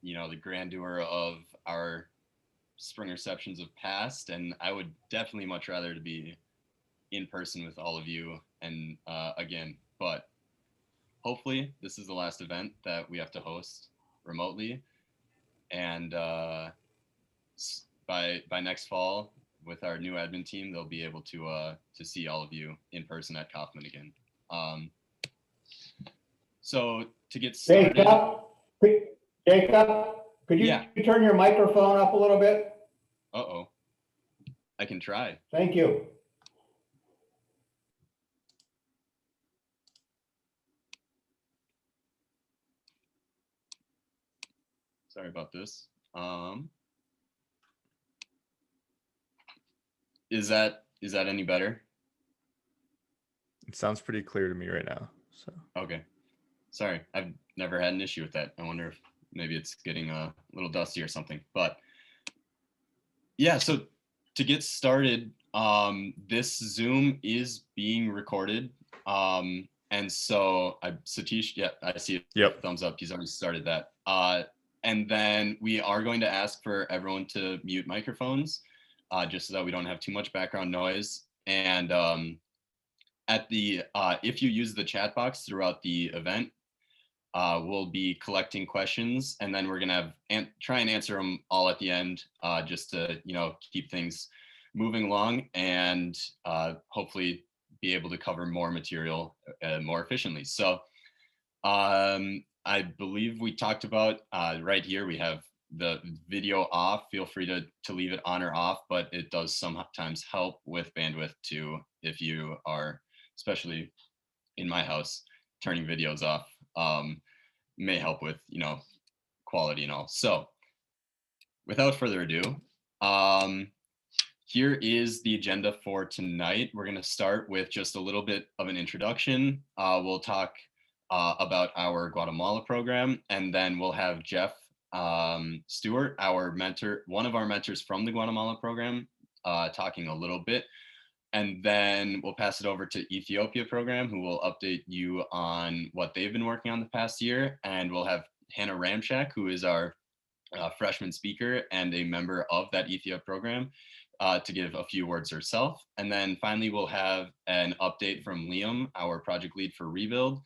the grandeur of our spring receptions of past, and I would definitely much rather to be in person with all of you and again, but hopefully this is the last event that we have to host remotely, and by next fall with our new admin team, they'll be able to see all of you in person at Kaufman again. Um, so to get started, Jacob, could you yeah. turn your microphone up a little bit? Uh-oh, I can try. Thank you. Sorry about this. Is that any better? It sounds pretty clear to me right now. So Okay. Sorry, I've never had an issue with that. I wonder if maybe it's getting a little dusty or something. But yeah, so to get started, this Zoom is being recorded. And so Satish, yeah, I see it. Yep. Thumbs up. He's already started that. And then we are going to ask for everyone to mute microphones, just so that we don't have too much background noise. And at the if you use the chat box throughout the event, we'll be collecting questions, and then we're gonna try and answer them all at the end, just to keep things moving along, and hopefully be able to cover more material more efficiently. So I believe we talked about right here we have the video off. Feel free to leave it on or off, but it does sometimes help with bandwidth too, if you are, especially in my house, turning videos off may help with quality and all. So without further ado, here is the agenda for tonight. We're going to start with just a little bit of an introduction. We'll talk about our Guatemala program, and then we'll have Jeff Stewart, our mentor, one of our mentors from the Guatemala program, talking a little bit. And then we'll pass it over to Ethiopia program, who will update you on what they've been working on the past year. And we'll have Hannah Ramchak, who is our freshman speaker and a member of that Ethiopia program, to give a few words herself. And then finally, we'll have an update from Liam, our project lead for Rebuild,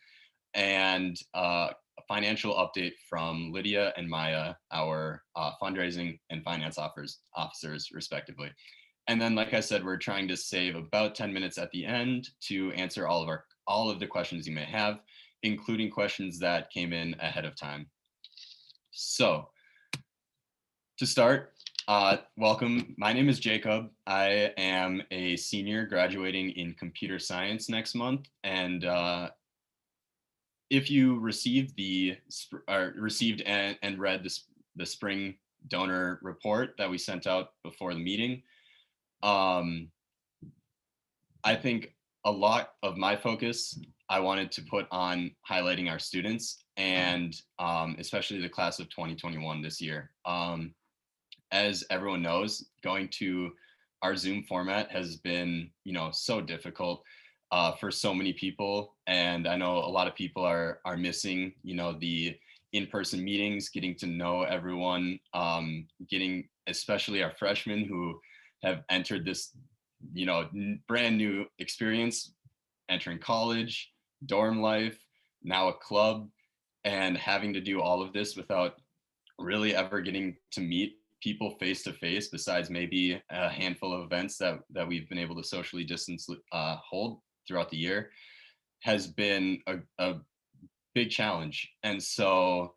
and a financial update from Lydia and Maya, our fundraising and finance officers, respectively. And then, like I said, we're trying to save about 10 minutes at the end to answer all of the questions you may have, including questions that came in ahead of time. So to start, welcome. My name is Jacob. I am a senior graduating in computer science next month. And if you received and read the spring donor report that we sent out before the meeting, I think a lot of my focus I wanted to put on highlighting our students, and especially the class of 2021 this year. As everyone knows, going to our Zoom format has been, so difficult for so many people, and I know a lot of people are missing, the in-person meetings, getting to know everyone, getting especially our freshmen who have entered this, brand new experience, entering college, dorm life, now a club, and having to do all of this without really ever getting to meet people face to face, besides maybe a handful of events that we've been able to socially distance hold throughout the year, has been a big challenge. And so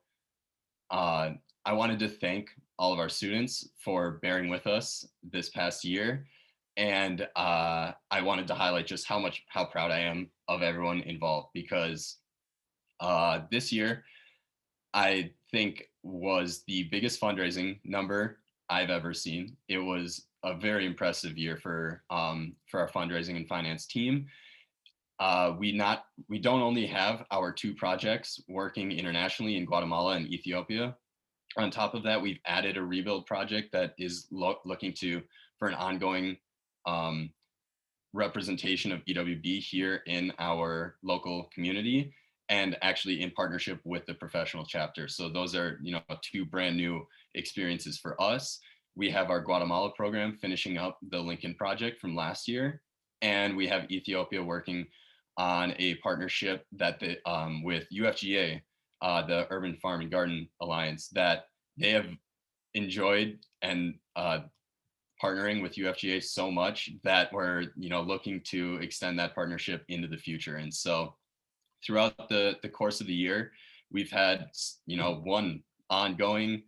I wanted to thank all of our students for bearing with us this past year. And I wanted to highlight just how proud I am of everyone involved, because this year, I think, was the biggest fundraising number I've ever seen. It was a very impressive year for our fundraising and finance team. We don't only have our two projects working internationally in Guatemala and Ethiopia. On top of that, we've added a rebuild project that is looking for an ongoing representation of EWB here in our local community. and actually in partnership with the professional chapter. So those are, you know, two brand new experiences for us. We have our Guatemala program finishing up the Lincoln project from last year, and we have Ethiopia working on a partnership that with UFGA, the Urban Farm and Garden Alliance, that they have enjoyed and partnering with UFGA so much that we're, you know, looking to extend that partnership into the future. And so throughout the course of the year, we've had, you know, one ongoing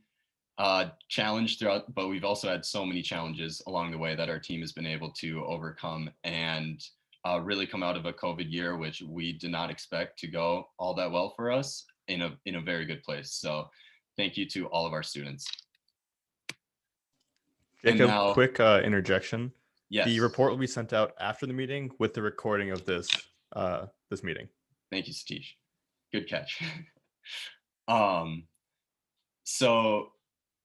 challenge throughout, but we've also had so many challenges along the way that our team has been able to overcome and really come out of a COVID year, which we did not expect to go all that well for us, in a very good place. So thank you to all of our students. And Jacob, now, quick interjection. yes, The report will be sent out after the meeting with the recording of this this meeting. thank you, Satish. Good catch. So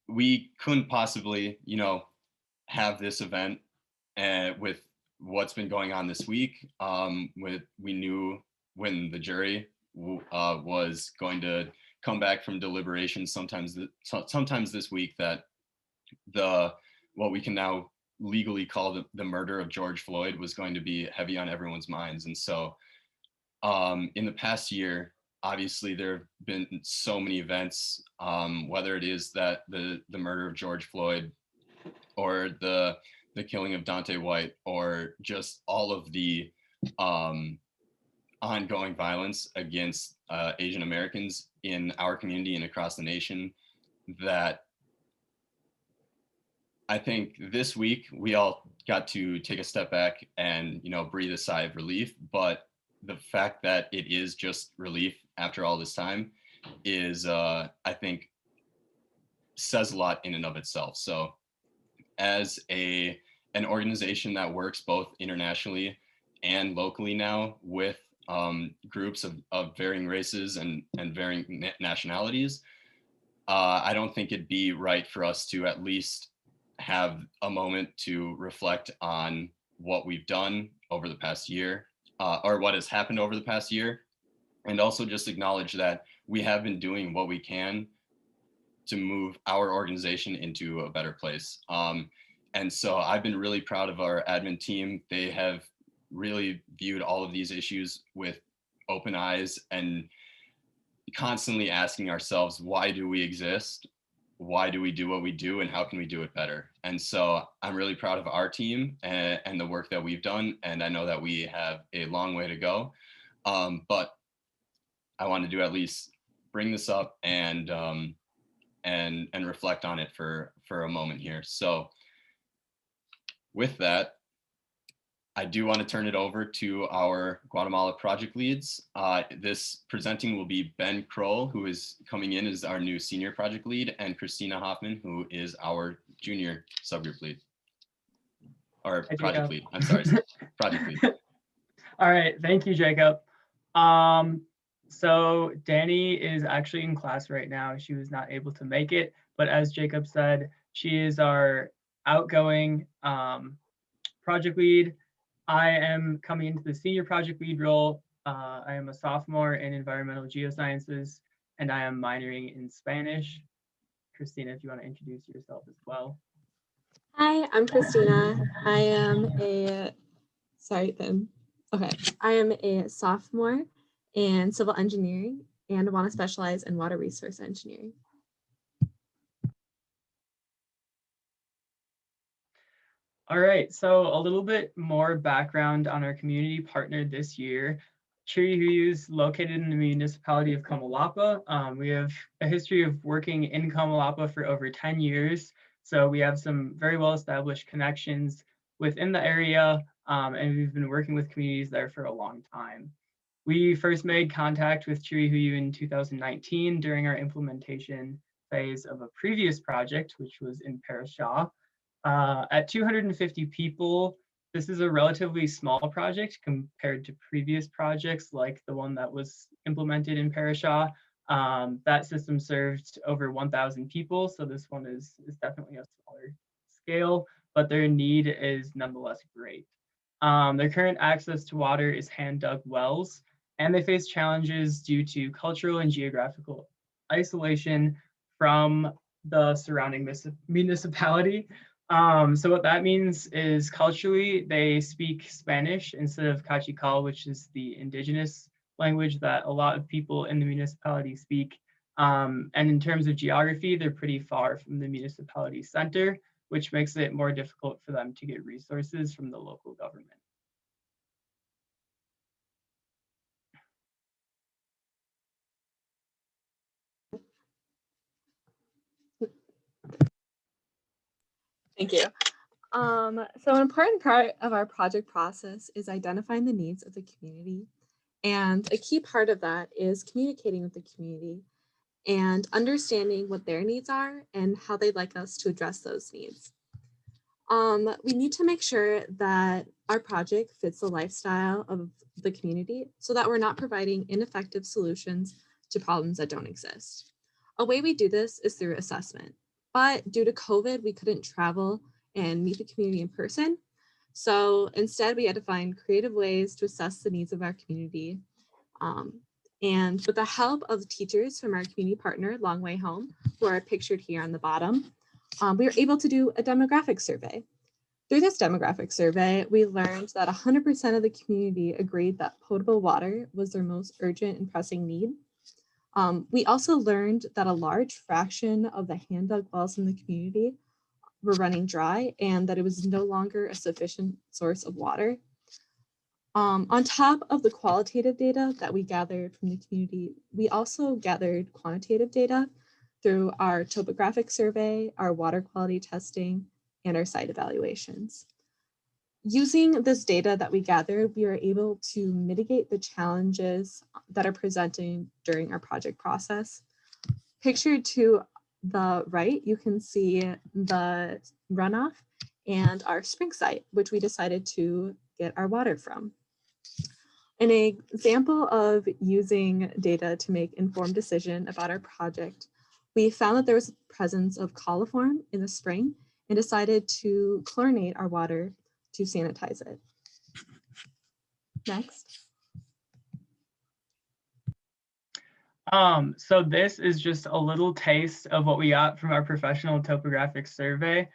we couldn't possibly, you know, have this event with what's been going on this week. We knew when the jury was going to come back from deliberations sometimes this week that what we can now legally call the murder of George Floyd was going to be heavy on everyone's minds. And so in the past year, obviously there have been so many events, whether it is that the murder of George Floyd or the killing of Dante White, or just all of the ongoing violence against Asian Americans in our community and across the nation, that I think this week we all got to take a step back and, you know, breathe a sigh of relief. But the fact that it is just relief after all this time is, I think, says a lot in and of itself. So as an organization that works both internationally and locally now with groups of varying races and varying nationalities, I don't think it'd be right for us to at least have a moment to reflect on what we've done over the past year, or what has happened over the past year, and also just acknowledge that we have been doing what we can to move our organization into a better place. And so I've been really proud of our admin team. They have really viewed all of these issues with open eyes and constantly asking ourselves, why do we exist? Why do we do what we do, and how can we do it better? And so I'm really proud of our team and the work that we've done. And I know that we have a long way to go. But I wanted to at least bring this up and reflect on it for a moment here. So with that, I do want to turn it over to our Guatemala project leads. This presenting will be Ben Kroll, who is coming in as our new senior project lead, and Christina Hoffman, who is our junior subgroup lead. Or project lead, I'm sorry, project lead. All right, thank you, Jacob. So Danny is actually in class right now. She was not able to make it, but as Jacob said, she is our outgoing project lead. I am coming into the senior project lead role. I am a sophomore in environmental geosciences, and I am minoring in Spanish. Christina, if you want to introduce yourself as well. Hi, I'm Christina. I am a sophomore in civil engineering and want to specialize in water resource engineering. All right, so a little bit more background on our community partner this year. Chirihuyu is located in the municipality of Comalapa. We have a history of working in Comalapa for over 10 years. So we have some very well-established connections within the area, and we've been working with communities there for a long time. We first made contact with Chirihuyu in 2019 during our implementation phase of a previous project, which was in Parasha. At 250 people, this is a relatively small project compared to previous projects like the one that was implemented in Parasha. That system served over 1,000 people, so this one is definitely a smaller scale, but their need is nonetheless great. Their current access to water is hand-dug wells, and they face challenges due to cultural and geographical isolation from the surrounding municipality. So what that means is culturally, they speak Spanish instead of Kachikal, which is the indigenous language that a lot of people in the municipality speak. And in terms of geography, they're pretty far from the municipality center, which makes it more difficult for them to get resources from the local government. Thank you. So an important part of our project process is identifying the needs of the community. And a key part of that is communicating with the community and understanding what their needs are and how they'd like us to address those needs. We need to make sure that our project fits the lifestyle of the community so that we're not providing ineffective solutions to problems that don't exist. A way we do this is through assessment, but due to COVID, we couldn't travel and meet the community in person. So instead, we had to find creative ways to assess the needs of our community. And with the help of teachers from our community partner, Long Way Home, who are pictured here on the bottom, we were able to do a demographic survey. Through this demographic survey, we learned that 100% of the community agreed that potable water was their most urgent and pressing need. We also learned that a large fraction of the hand-dug wells in the community were running dry and that it was no longer a sufficient source of water. On top of the qualitative data that we gathered from the community, we also gathered quantitative data through our topographic survey, our water quality testing, and our site evaluations. Using this data that we gathered, we were able to mitigate the challenges that are presented during our project process. Pictured to the right, you can see the runoff and our spring site, which we decided to get our water from. An example of using data to make informed decision about our project, we found that there was a presence of coliform in the spring and decided to chlorinate our water to sanitize it. Next. So this is just a little taste of what we got from our professional topographic survey.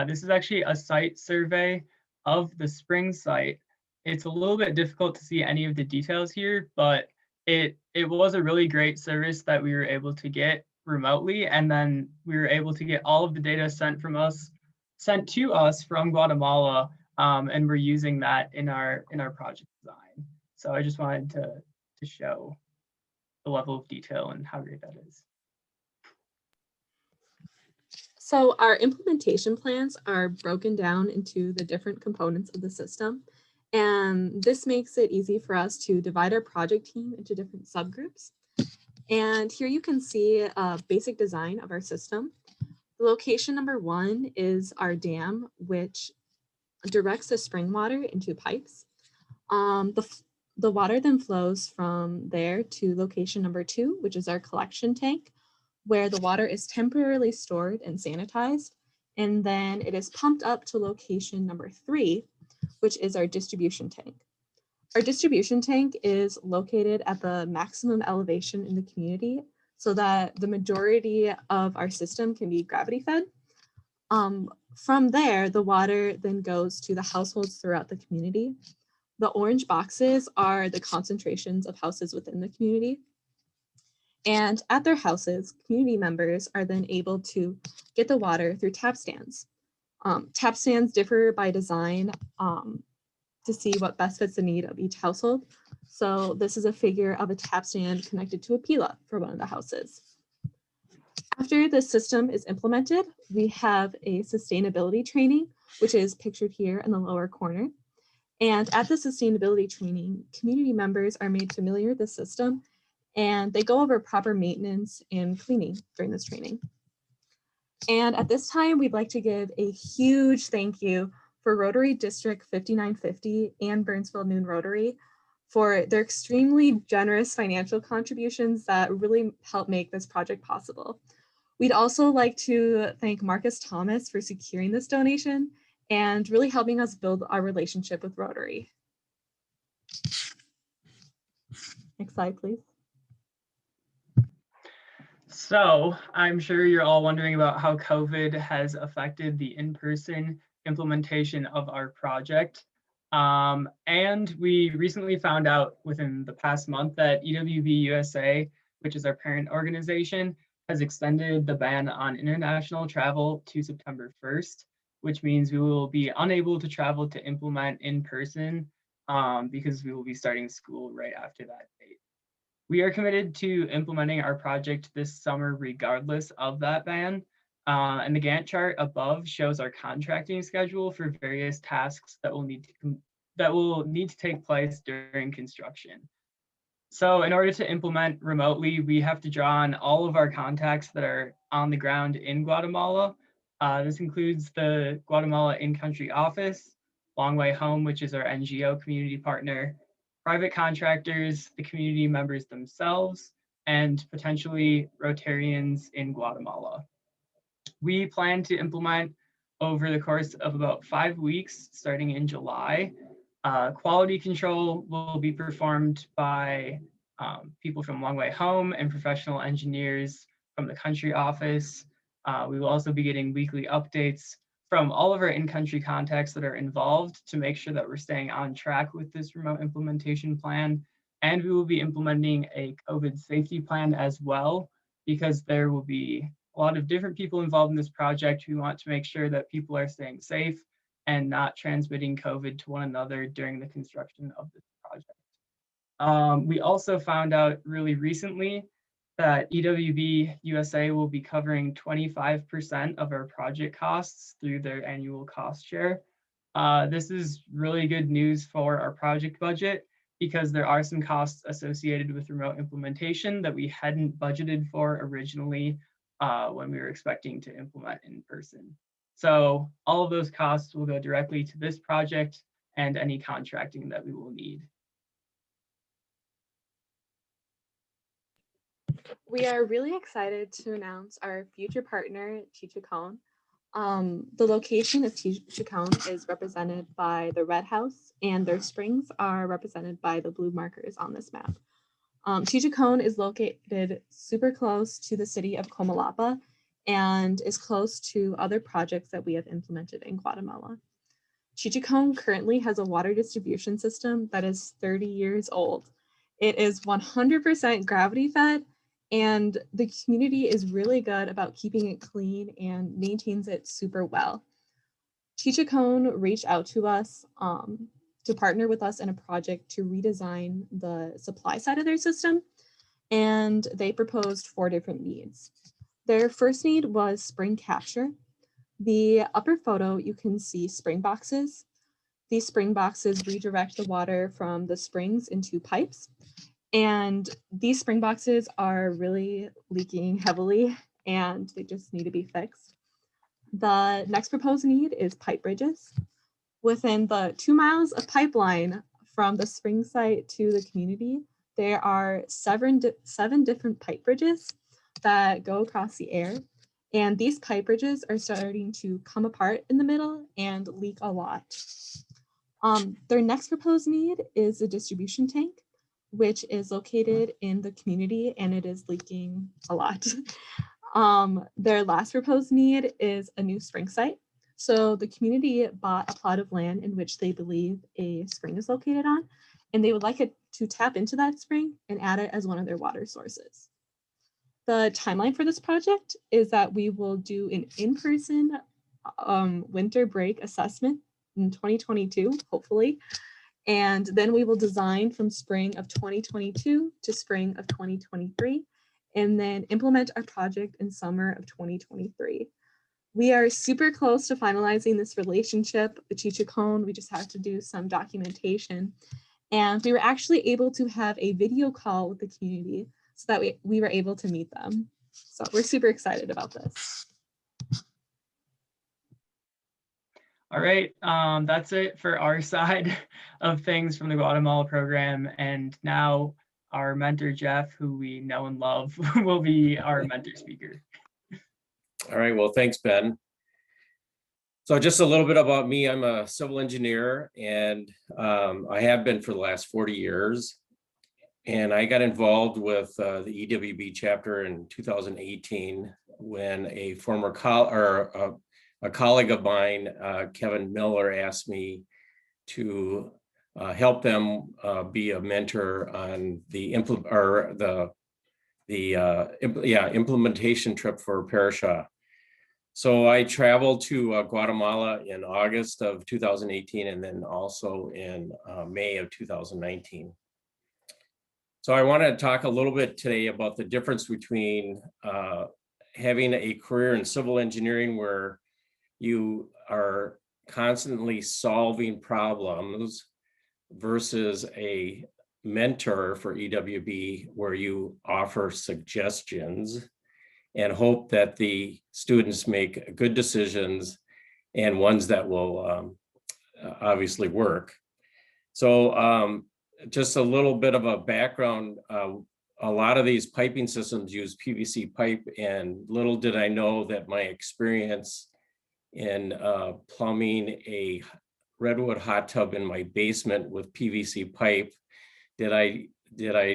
This is actually a site survey of the spring site. It's a little bit difficult to see any of the details here, but it was a really great service that we were able to get remotely, and then we were able to get all of the data sent to us from Guatemala, and we're using that in our project design. So I just wanted to show the level of detail and how great that is. So our implementation plans are broken down into the different components of the system. And this makes it easy for us to divide our project team into different subgroups. And here you can see a basic design of our system. Location number 1 is our dam, which directs the spring water into pipes. The water then flows from there to location number 2, which is our collection tank, where the water is temporarily stored and sanitized. And then it is pumped up to location number 3, which is our distribution tank. Our distribution tank is located at the maximum elevation in the community so that the majority of our system can be gravity fed. From there, the water then goes to the households throughout the community. The orange boxes are the concentrations of houses within the community. And at their houses, community members are then able to get the water through tap stands. Tap stands differ by design to see what best fits the need of each household. So this is a figure of a tap stand connected to a pila for one of the houses. After the system is implemented, we have a sustainability training, which is pictured here in the lower corner. And at the sustainability training, community members are made familiar with the system and they go over proper maintenance and cleaning during this training. And at this time, we'd like to give a huge thank you for Rotary District 5950 and Burnsville Noon Rotary for their extremely generous financial contributions that really help make this project possible. We'd also like to thank Marcus Thomas for securing this donation and really helping us build our relationship with Rotary. Next slide, please. So I'm sure you're all wondering about how COVID has affected the in-person implementation of our project. And we recently found out within the past month that EWB USA, which is our parent organization, has extended the ban on international travel to September 1st, which means we will be unable to travel to implement in person because we will be starting school right after that date. We are committed to implementing our project this summer regardless of that ban. And the Gantt chart above shows our contracting schedule for various tasks that will need to take place during construction. So in order to implement remotely, we have to draw on all of our contacts that are on the ground in Guatemala. This includes the Guatemala In-Country Office, Long Way Home, which is our NGO community partner, private contractors, the community members themselves, and potentially Rotarians in Guatemala. We plan to implement over the course of about 5 weeks, starting in July. Quality control will be performed by people from Long Way Home and professional engineers from the country office. We will also be getting weekly updates from all of our in-country contacts that are involved to make sure that we're staying on track with this remote implementation plan. And we will be implementing a COVID safety plan as well, because there will be a lot of different people involved in this project. We want to make sure that people are staying safe and not transmitting COVID to one another during the construction of this project. We also found out really recently that EWB USA will be covering 25% of our project costs through their annual cost share. This is really good news for our project budget because there are some costs associated with remote implementation that we hadn't budgeted for originally when we were expecting to implement in person. So all of those costs will go directly to this project and any contracting that we will need. We are really excited to announce our future partner, Chichicón. The location of Chichicón is represented by the red house, and their springs are represented by the blue markers on this map. Chichicón is located super close to the city of Comalapa and is close to other projects that we have implemented in Guatemala. Chichicón currently has a water distribution system that is 30 years old. It is 100% gravity fed, and the community is really good about keeping it clean and maintains it super well. Chichicón reached out to us to partner with us in a project to redesign the supply side of their system, and they proposed 4 different needs. Their first need was spring capture. The upper photo, you can see spring boxes. These spring boxes redirect the water from the springs into pipes. And these spring boxes are really leaking heavily and they just need to be fixed. The next proposed need is pipe bridges. Within the 2 miles of pipeline from the spring site to the community, there are 7 different pipe bridges that go across the air. And these pipe bridges are starting to come apart in the middle and leak a lot. Their next proposed need is a distribution tank, which is located in the community and it is leaking a lot. Their last proposed need is a new spring site. So the community bought a plot of land in which they believe a spring is located on, and they would like it to tap into that spring and add it as one of their water sources. The timeline for this project is that we will do an in-person winter break assessment in 2022, hopefully. And then we will design from spring of 2022 to spring of 2023, and then implement our project in summer of 2023. We are super close to finalizing this relationship with Chichicón. We just have to do some documentation. And we were actually able to have a video call with the community so that we were able to meet them. So we're super excited about this. All right, that's it for our side of things from the Guatemala program. And now our mentor, Jeff, who we know and love, will be our mentor speaker. All right, well, thanks, Ben. So just a little bit about me. I'm a civil engineer, and I have been for the last 40 years. And I got involved with the EWB chapter in 2018 when a former a colleague of mine, Kevin Miller, asked me to help them be a mentor on the implementation trip for Parasha. So I traveled to Guatemala in August of 2018 and then also in May of 2019. So I want to talk a little bit today about the difference between having a career in civil engineering where you are constantly solving problems versus a mentor for EWB where you offer suggestions and hope that the students make good decisions and ones that will obviously work. So just a little bit of a background, a lot of these piping systems use PVC pipe, and little did I know that my experience in plumbing a redwood hot tub in my basement with PVC pipe, did I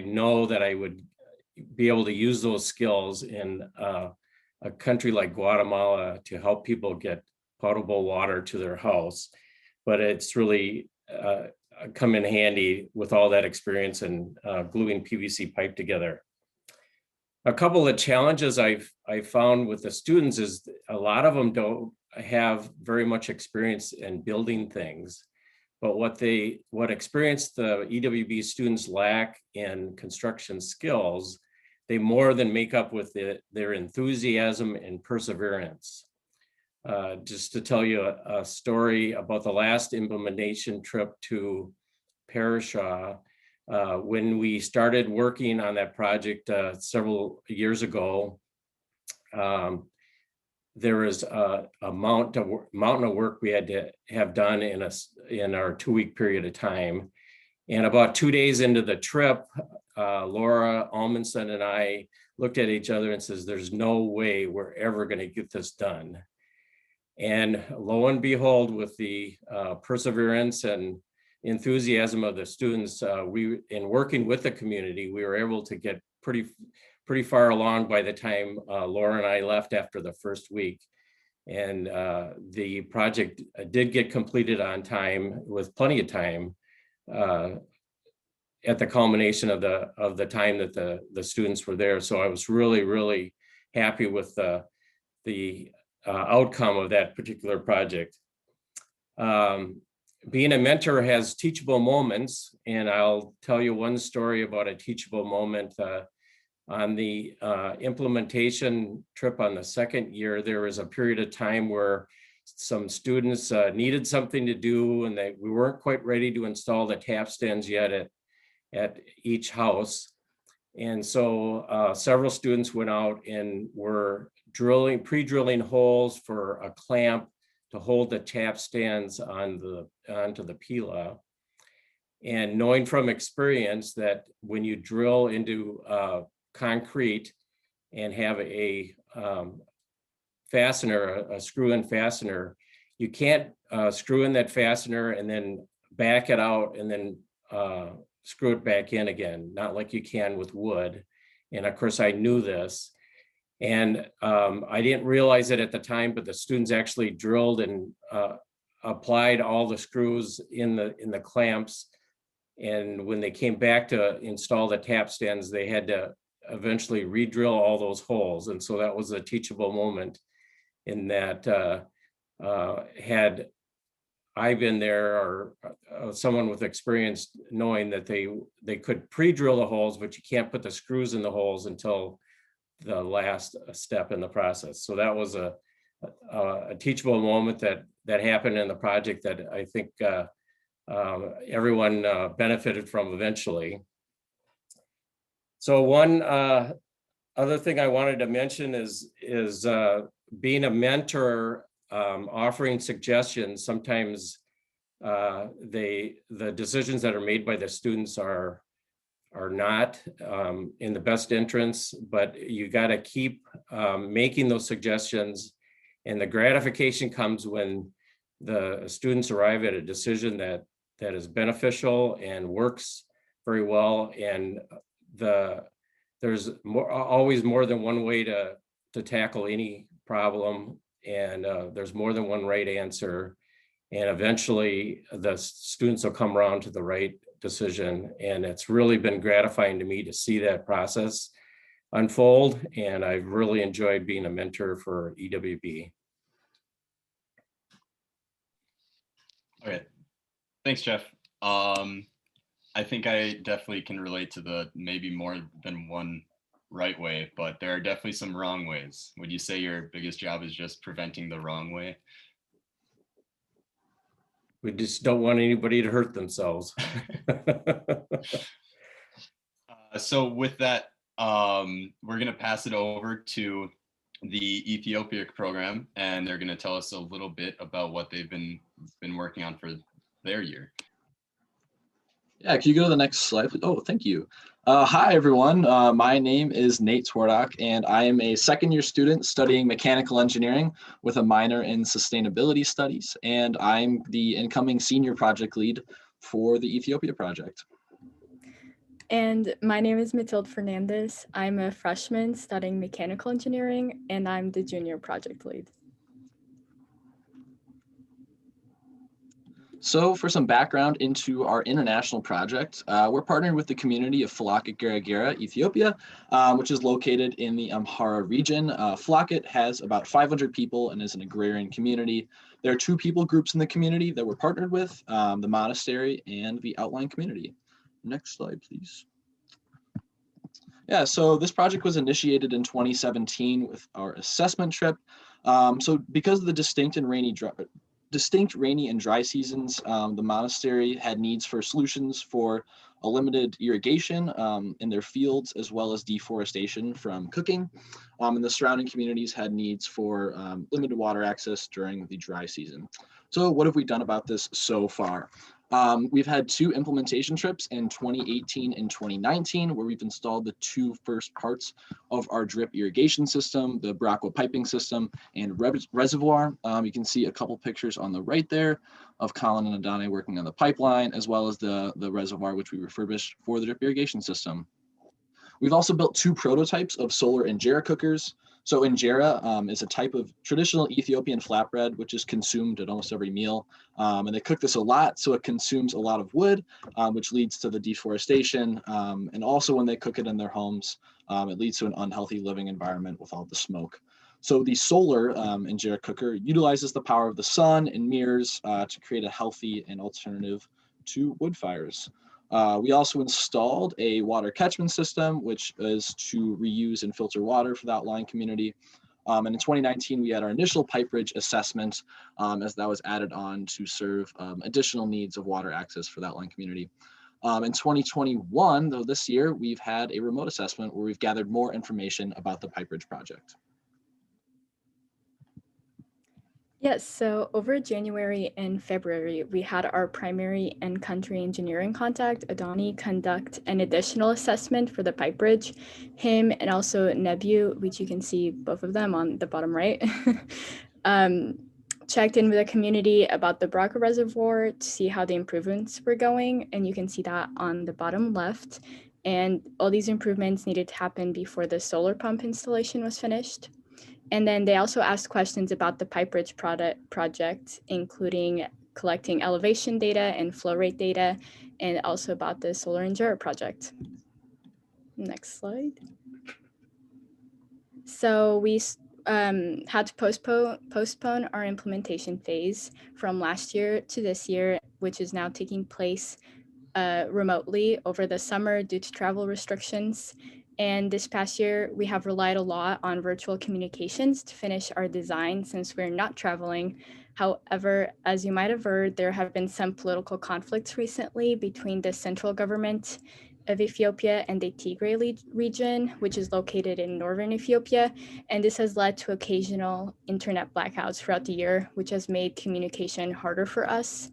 know that I would be able to use those skills in a country like Guatemala to help people get potable water to their house. But it's really come in handy with all that experience and gluing PVC pipe together. A couple of challenges I've found with the students is a lot of them don't have very much experience in building things, but what experience the EWB students lack in construction skills, they more than make up with their enthusiasm and perseverance. Just to tell you a story about the last implementation trip to Parasha, when we started working on that project several years ago, there was a mountain of work we had to have done in our 2-week period of time. And about 2 days into the trip, Laura Almondson and I looked at each other and says, there's no way we're ever going to get this done. And lo and behold, with the perseverance and enthusiasm of the students, in working with the community, we were able to get pretty far along by the time Laura and I left after the first week. And the project did get completed on time with plenty of time at the culmination of the time that the students were there. So I was really, really happy with the outcome of that particular project. Being a mentor has teachable moments, and I'll tell you one story about a teachable moment. On the implementation trip on the second year, there was a period of time where some students needed something to do, and we weren't quite ready to install the tap stands yet at each house. And so several students went out and were pre-drilling holes for a clamp to hold the tap stands onto the pila. And knowing from experience that when you drill into concrete and have a fastener, a screw-in fastener, you can't screw in that fastener and then back it out and then screw it back in again, not like you can with wood. And of course I knew this, and I didn't realize it at the time, but the students actually drilled and applied all the screws in the clamps. And when they came back to install the tap stands, they had to eventually re-drill all those holes. And so that was a teachable moment in that had I been there, or someone with experience, knowing that they could pre-drill the holes, but you can't put the screws in the holes until the last step in the process. So that was a teachable moment that happened in the project that I think everyone benefited from eventually. So one other thing I wanted to mention is being a mentor, offering suggestions. Sometimes the decisions that are made by the students are not in the best interest, but you got to keep making those suggestions. And the gratification comes when the students arrive at a decision that is beneficial and works very well, and there's always more than one way to tackle any problem, and there's more than one right answer, and eventually the students will come around to the right decision. And it's really been gratifying to me to see that process unfold, and I've really enjoyed being a mentor for EWB. Okay, thanks, Jeff. I think I definitely can relate to the maybe more than one right way, but there are definitely some wrong ways. Would you say your biggest job is just preventing the wrong way? We just don't want anybody to hurt themselves. So with that, we're going to pass it over to the Ethiopia program, and they're going to tell us a little bit about what they've been working on for their year. Yeah, can you go to the next slide, please? Oh, thank you. Hi, everyone. My name is Nate Twardock, and I am a second-year student studying mechanical engineering with a minor in sustainability studies, and I'm the incoming senior project lead for the Ethiopia project. And my name is Matilde Fernandez. I'm a freshman studying mechanical engineering, and I'm the junior project lead. So for some background into our international project, we're partnered with the community of Flakit Geragera, Ethiopia, which is located in the Amhara region. Flakit has about 500 people and is an agrarian community. There are two people groups in the community that we're partnered with, the monastery and the outlying community. Next slide, please. Yeah, so this project was initiated in 2017 with our assessment trip. So because of the distinct rainy and dry seasons, the monastery had needs for solutions for a limited irrigation in their fields, as well as deforestation from cooking. And the surrounding communities had needs for limited water access during the dry season. So what have we done about this so far? We've had two implementation trips in 2018 and 2019, where we've installed the two first parts of our drip irrigation system, the Bracco piping system and reservoir. You can see a couple pictures on the right there of Colin and Adane working on the pipeline, as well as the reservoir, which we refurbished for the drip irrigation system. We've also built two prototypes of solar injera cookers. So injera is a type of traditional Ethiopian flatbread, which is consumed at almost every meal. And they cook this a lot, so it consumes a lot of wood, which leads to the deforestation. And also when they cook it in their homes, it leads to an unhealthy living environment with all the smoke. So the solar injera cooker utilizes the power of the sun and mirrors to create a healthy and alternative to wood fires. We also installed a water catchment system, which is to reuse and filter water for the outlying community. And in 2019, we had our initial pipe bridge assessment as that was added on to serve additional needs of water access for the outlying community. In 2021, though this year, we've had a remote assessment where we've gathered more information about the pipe bridge project. Yes, so over January and February, we had our primary and country engineering contact, Adani, conduct an additional assessment for the pipe bridge. Him and also Nebu, which you can see both of them on the bottom right, checked in with the community about the Bracco Reservoir to see how the improvements were going. And you can see that on the bottom left. And all these improvements needed to happen before the solar pump installation was finished. And then they also asked questions about the pipe bridge project, including collecting elevation data and flow rate data, and also about the solar injera project. Next slide. So we had to postpone our implementation phase from last year to this year, which is now taking place remotely over the summer due to travel restrictions. And this past year, we have relied a lot on virtual communications to finish our design since we're not traveling. However, as you might have heard, there have been some political conflicts recently between the central government of Ethiopia and the Tigray region, which is located in northern Ethiopia. And this has led to occasional internet blackouts throughout the year, which has made communication harder for us.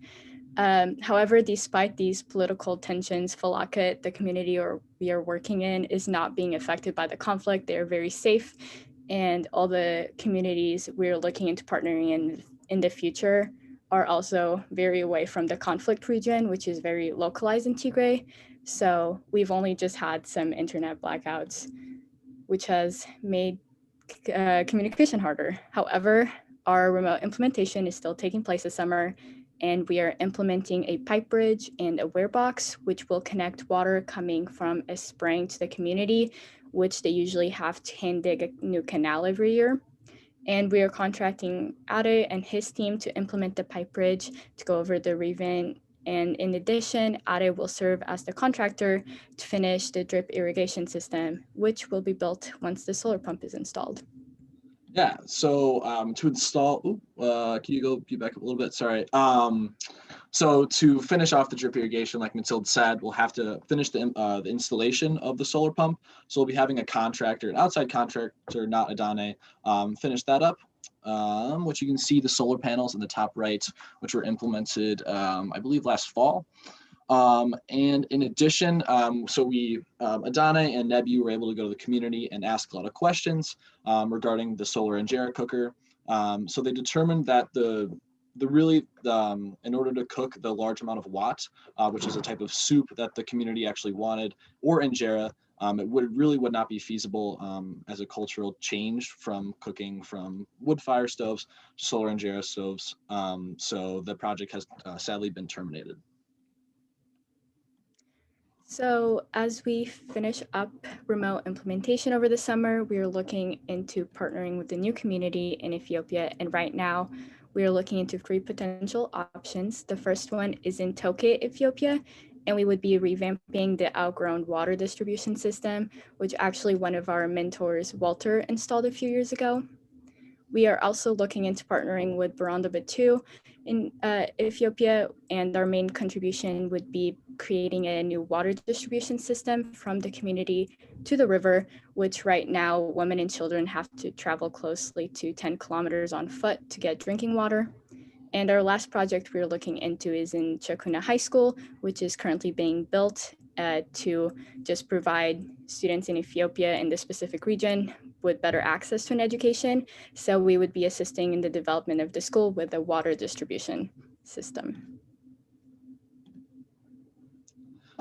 However, despite these political tensions, Flakit, the community we are working in, is not being affected by the conflict. They are very safe, and all the communities we're looking into partnering in the future are also very away from the conflict region, which is very localized in Tigray. So we've only just had some internet blackouts, which has made communication harder. However, our remote implementation is still taking place this summer, and we are implementing a pipe bridge and a wear box, which will connect water coming from a spring to the community, which they usually have to hand dig a new canal every year. And we are contracting Ade and his team to implement the pipe bridge to go over the revamp. And in addition, Ade will serve as the contractor to finish the drip irrigation system, which will be built once the solar pump is installed. Yeah, so to install, can you back up a little bit? Sorry. So to finish off the drip irrigation, like Matilda said, we'll have to finish the installation of the solar pump. So we'll be having a contractor, an outside contractor, not Adane, finish that up. Which you can see the solar panels in the top right, which were implemented, I believe, last fall. And in addition, so Adane and Nebu were able to go to the community and ask a lot of questions regarding the solar injera cooker. So they determined that in order to cook the large amount of wat, which is a type of soup that the community actually wanted, or injera, it would not be feasible as a cultural change from cooking from wood fire stoves to solar injera stoves. So the project has sadly been terminated. So as we finish up remote implementation over the summer, we are looking into partnering with the new community in Ethiopia. And right now, we are looking into 3 potential options. The first one is in Tokyo, Ethiopia, and we would be revamping the outgrown water distribution system, which actually one of our mentors, Walter, installed a few years ago. We are also looking into partnering with Baranda Batu in Ethiopia, and our main contribution would be creating a new water distribution system from the community to the river, which right now women and children have to travel closely to 10 kilometers on foot to get drinking water. And our last project we're looking into is in Chakuna High School, which is currently being built to just provide students in Ethiopia in the specific region with better access to an education. So we would be assisting in the development of the school with a water distribution system.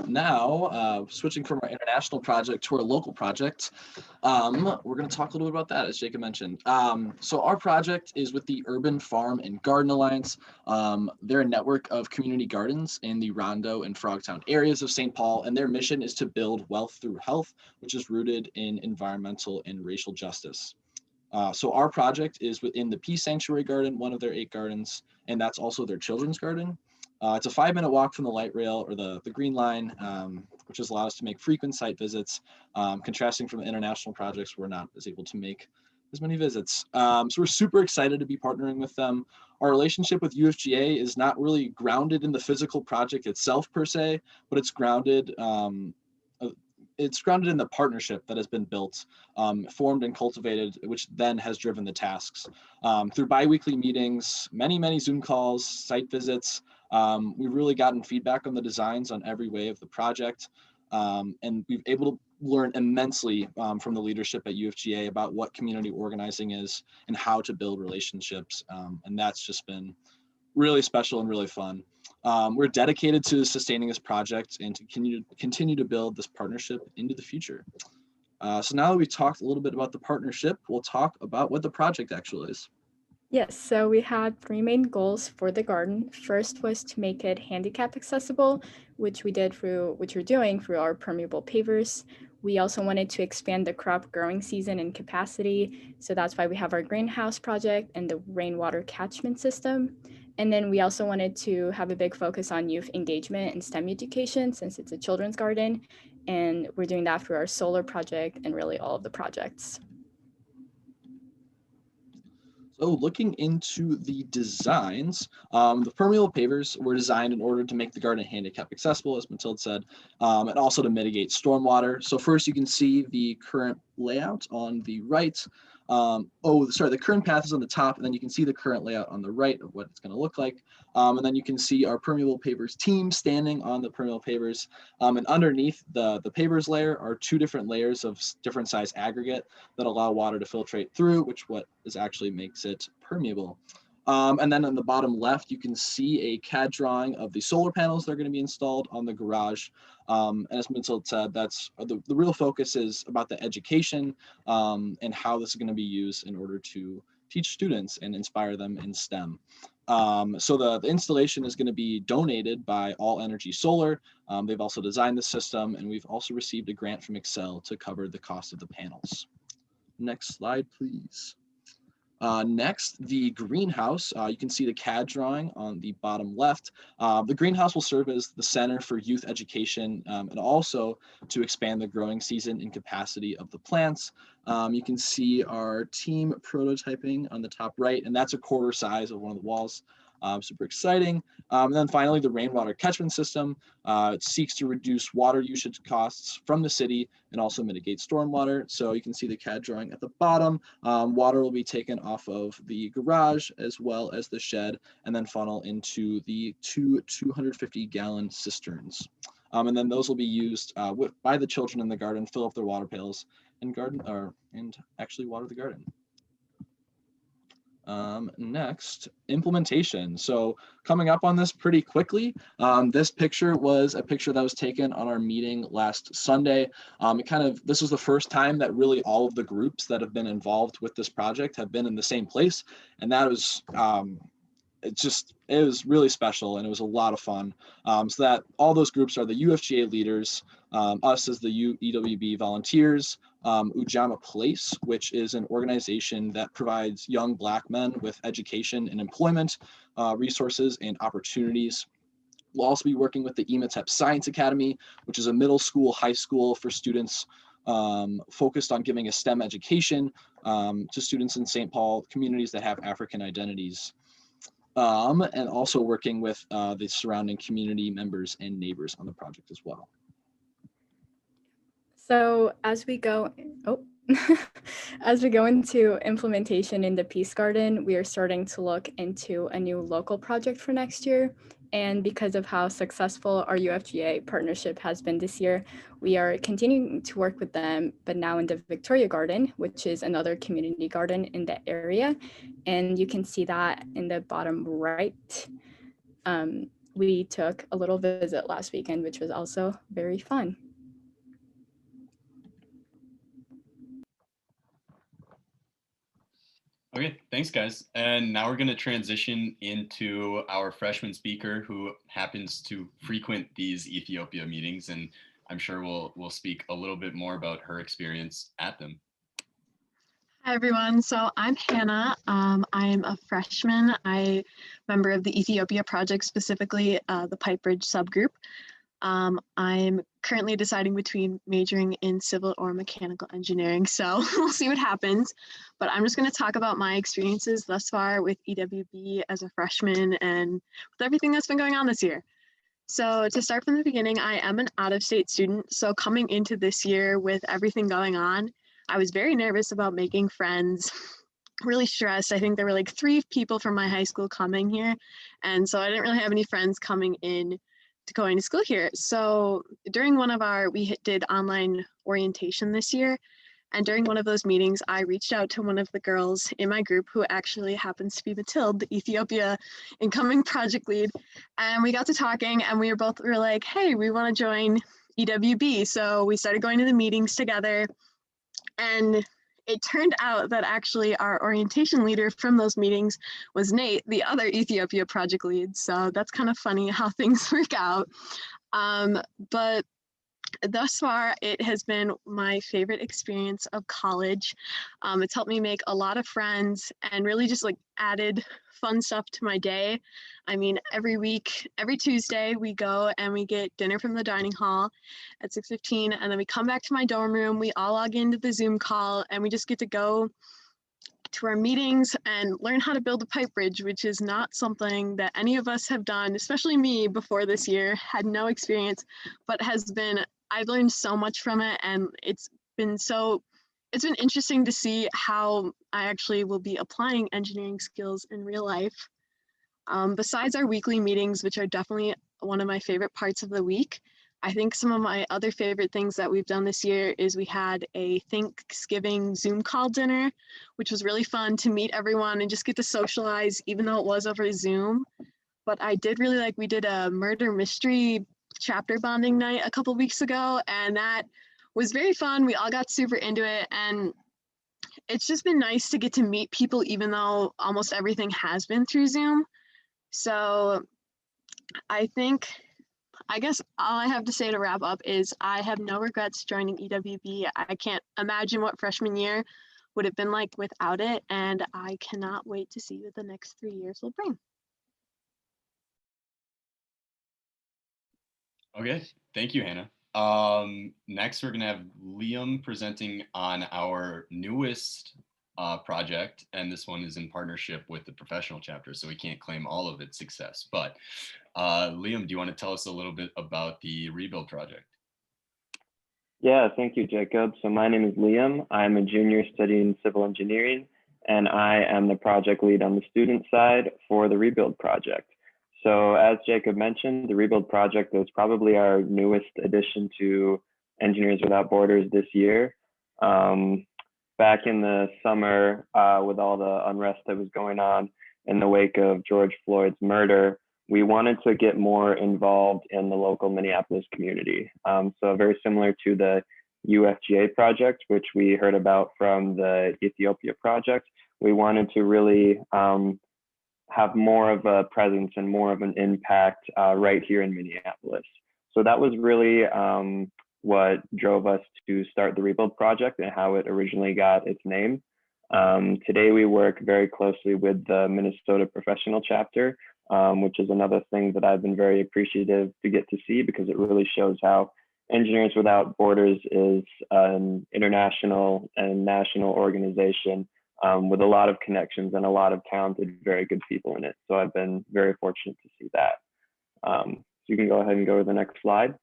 Now, switching from our international project to our local project, we're going to talk a little bit about that, as Jacob mentioned. So our project is with the Urban Farm and Garden Alliance. They're a network of community gardens in the Rondo and Frogtown areas of St. Paul, and their mission is to build wealth through health, which is rooted in environmental and racial justice. So our project is within the Peace Sanctuary Garden, one of their 8 gardens, and that's also their children's garden. It's a 5-minute walk from the light rail or the green line, which has allowed us to make frequent site visits, contrasting from the international projects we're not as able to make as many visits. So we're super excited to be partnering with them. Our relationship with UFGA is not really grounded in the physical project itself per se, but it's grounded in the partnership that has been built, formed and cultivated, which then has driven the tasks. Through bi-weekly meetings, many Zoom calls, site visits, we've really gotten feedback on the designs on every way of the project. And we've able to learn immensely from the leadership at UFGA about what community organizing is and how to build relationships. And that's just been really special and really fun. We're dedicated to sustaining this project and to continue to build this partnership into the future. So now that we've talked a little bit about the partnership, we'll talk about what the project actually is. Yes, so we had 3 main goals for the garden. First was to make it handicap accessible, which we're doing through our permeable pavers. We also wanted to expand the crop growing season and capacity. So that's why we have our greenhouse project and the rainwater catchment system. And then we also wanted to have a big focus on youth engagement and STEM education since it's a children's garden. And we're doing that through our solar project and really all of the projects. So looking into the designs, the permeable pavers were designed in order to make the garden handicap accessible, as Matilda said, and also to mitigate stormwater. So first you can see the current layout on the right. The current path is on the top, and then you can see the current layout on the right of what it's going to look like. And then you can see our permeable pavers team standing on the permeable pavers. And underneath the pavers layer are 2 different layers of different size aggregate that allow water to filtrate through, which what is actually makes it permeable. And then on the bottom left, you can see a CAD drawing of the solar panels that are going to be installed on the garage. And as Mitchell said, that's the real focus is about the education and how this is going to be used in order to teach students and inspire them in STEM. So the installation is going to be donated by All Energy Solar. They've also designed the system, and we've also received a grant from Excel to cover the cost of the panels. Next slide, please. Next, the greenhouse. You can see the CAD drawing on the bottom left. The greenhouse will serve as the center for youth education and also to expand the growing season and capacity of the plants. You can see our team prototyping on the top right, and that's a quarter size of one of the walls. Super exciting. And then finally, the rainwater catchment system. It seeks to reduce water usage costs from the city and also mitigate stormwater. So you can see the CAD drawing at the bottom. Water will be taken off of the garage as well as the shed and then funnel into the two 250-gallon cisterns. And then those will be used by the children in the garden, fill up their water pails and actually water the garden. Next, implementation. So coming up on this pretty quickly, this picture was a picture that was taken on our meeting last Sunday. This was the first time that really all of the groups that have been involved with this project have been in the same place. And that was, it was really special and it was a lot of fun. So that all those groups are the UFGA leaders, us as the EWB volunteers, Ujamaa Place, which is an organization that provides young Black men with education and employment resources and opportunities. We'll also be working with the EMATEP Science Academy, which is a middle school, high school for students focused on giving a STEM education to students in St. Paul communities that have African identities. And also working with the surrounding community members and neighbors on the project as well. So as we go, as we go into implementation in the Peace Garden, we are starting to look into a new local project for next year. And because of how successful our UFGA partnership has been this year, we are continuing to work with them, but now in the Victoria Garden, which is another community garden in the area. And you can see that in the bottom right. We took a little visit last weekend, which was also very fun. Okay, thanks guys. And now we're going to transition into our freshman speaker who happens to frequent these Ethiopia meetings, and I'm sure we'll speak a little bit more about her experience at them. Hi everyone, so I'm Hannah. I'm a freshman. I'm a member of the Ethiopia project, specifically the Pipe Bridge subgroup. I'm currently deciding between majoring in civil or mechanical engineering, so we'll see what happens. But I'm just going to talk about my experiences thus far with EWB as a freshman and with everything that's been going on this year. So to start from the beginning, I am an out-of-state student. So coming into this year with everything going on, I was very nervous about making friends, really stressed. I think there were like 3 people from my high school coming here. And so I didn't really have any friends coming in to going to school here. So during we did online orientation this year. And during one of those meetings, I reached out to one of the girls in my group who actually happens to be Mathilde, the Ethiopia incoming project lead. And we got to talking and we were like, hey, we want to join EWB. So we started going to the meetings together. And it turned out that actually our orientation leader from those meetings was Nate, the other Ethiopia project lead. So that's kind of funny how things work out. But thus far, it has been my favorite experience of college. It's helped me make a lot of friends and really just like added fun stuff to my day. I mean, every week, every Tuesday, we go and we get dinner from the dining hall at 6:15, and then we come back to my dorm room. We all log into the Zoom call, and we just get to go to our meetings and learn how to build a pipe bridge, which is not something that any of us have done, especially me before this year, had no experience, but I've learned so much from it, and it's been interesting to see how I actually will be applying engineering skills in real life. Besides our weekly meetings, which are definitely one of my favorite parts of the week, I think some of my other favorite things that we've done this year is we had a Thanksgiving Zoom call dinner, which was really fun to meet everyone and just get to socialize, even though it was over Zoom. But I did really like, we did a murder mystery chapter bonding night a couple weeks ago, and that was very fun. We all got super into it, and it's just been nice to get to meet people, even though almost everything has been through Zoom. So I guess all I have to say to wrap up is I have no regrets joining EWB. I can't imagine what freshman year would have been like without it, and I cannot wait to see what the next 3 years will bring. Okay, thank you, Hannah. Next, we're gonna have Liam presenting on our newest project, and this one is in partnership with the professional chapter, so we can't claim all of its success. But Liam, do you want to tell us a little bit about the Rebuild project? Yeah, thank you, Jacob. So my name is Liam. I'm a junior studying civil engineering, and I am the project lead on the student side for the Rebuild project. So as Jacob mentioned, the Rebuild project is probably our newest addition to Engineers Without Borders this year. Back in the summer, with all the unrest that was going on in the wake of George Floyd's murder, we wanted to get more involved in the local Minneapolis community. So very similar to the UFGA project, which we heard about from the Ethiopia project, we wanted to really have more of a presence and more of an impact right here in Minneapolis. So that was really what drove us to start the Rebuild project and how it originally got its name. Today we work very closely with the Minnesota professional chapter, which is another thing that I've been very appreciative to get to see, because it really shows how Engineers Without Borders is an international and national organization with a lot of connections and a lot of talented, very good people in it. So I've been very fortunate to see that. So you can go ahead and go to the next slide.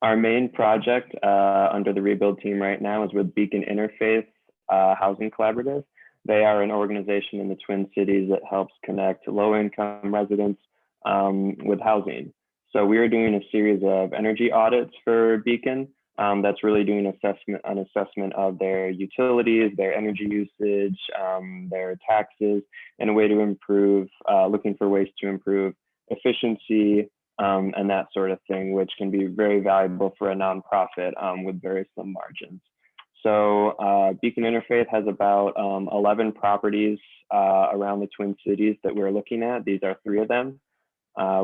Our main project under the Rebuild team right now is with Beacon Interfaith Housing Collaborative. They are an organization in the Twin Cities that helps connect low-income residents with housing. So we are doing a series of energy audits for Beacon. That's really doing an assessment of their utilities, their energy usage, their taxes, and a way to improve, looking for ways to improve efficiency and that sort of thing, which can be very valuable for a nonprofit with very slim margins. So Beacon Interfaith has about 11 properties around the Twin Cities that we're looking at. These are 3 of them.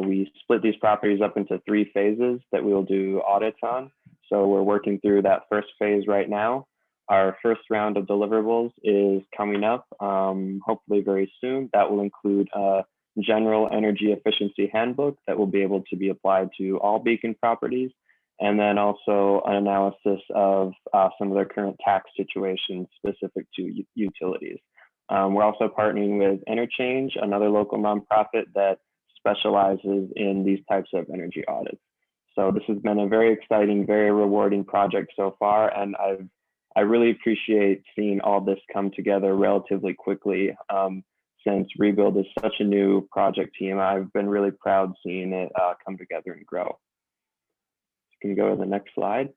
We split these properties up into 3 phases that we'll do audits on. So we're working through that first phase right now. Our first round of deliverables is coming up, hopefully very soon. That will include a general energy efficiency handbook that will be able to be applied to all Beacon properties, and then also an analysis of some of their current tax situations specific to utilities. We're also partnering with Interchange, another local nonprofit that specializes in these types of energy audits. So this has been a very exciting, very rewarding project so far, and I really appreciate seeing all this come together relatively quickly. Since Rebuild is such a new project team, I've been really proud seeing it come together and grow. You can go to the next slide.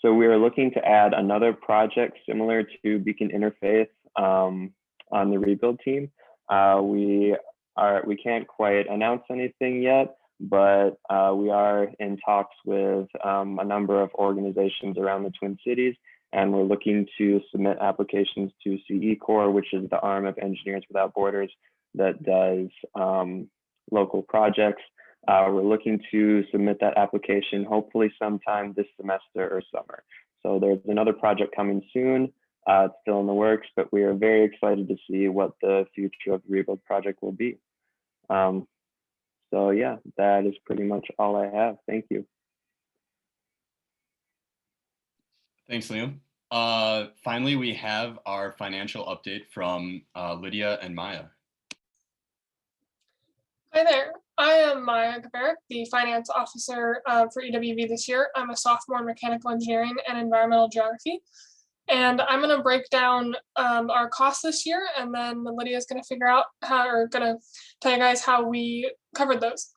So we are looking to add another project similar to Beacon Interfaith on the Rebuild team. We can't quite announce anything yet, but we are in talks with a number of organizations around the Twin Cities, and we're looking to submit applications to CE Corps, which is the arm of Engineers Without Borders that does local projects. We're looking to submit that application hopefully sometime this semester or summer. So there's another project coming soon. It's still in the works, but we are very excited to see what the future of the Rebuild project will be. So yeah, that is pretty much all I have. Thank you. Thanks, Liam. Finally, we have our financial update from Lydia and Maya. Hi there, I am Maya Gaveric, the finance officer for EWB this year. I'm a sophomore in mechanical engineering and environmental geography. And I'm going to break down our costs this year, and then Lydia is going to figure out how, or going to tell you guys how we covered those.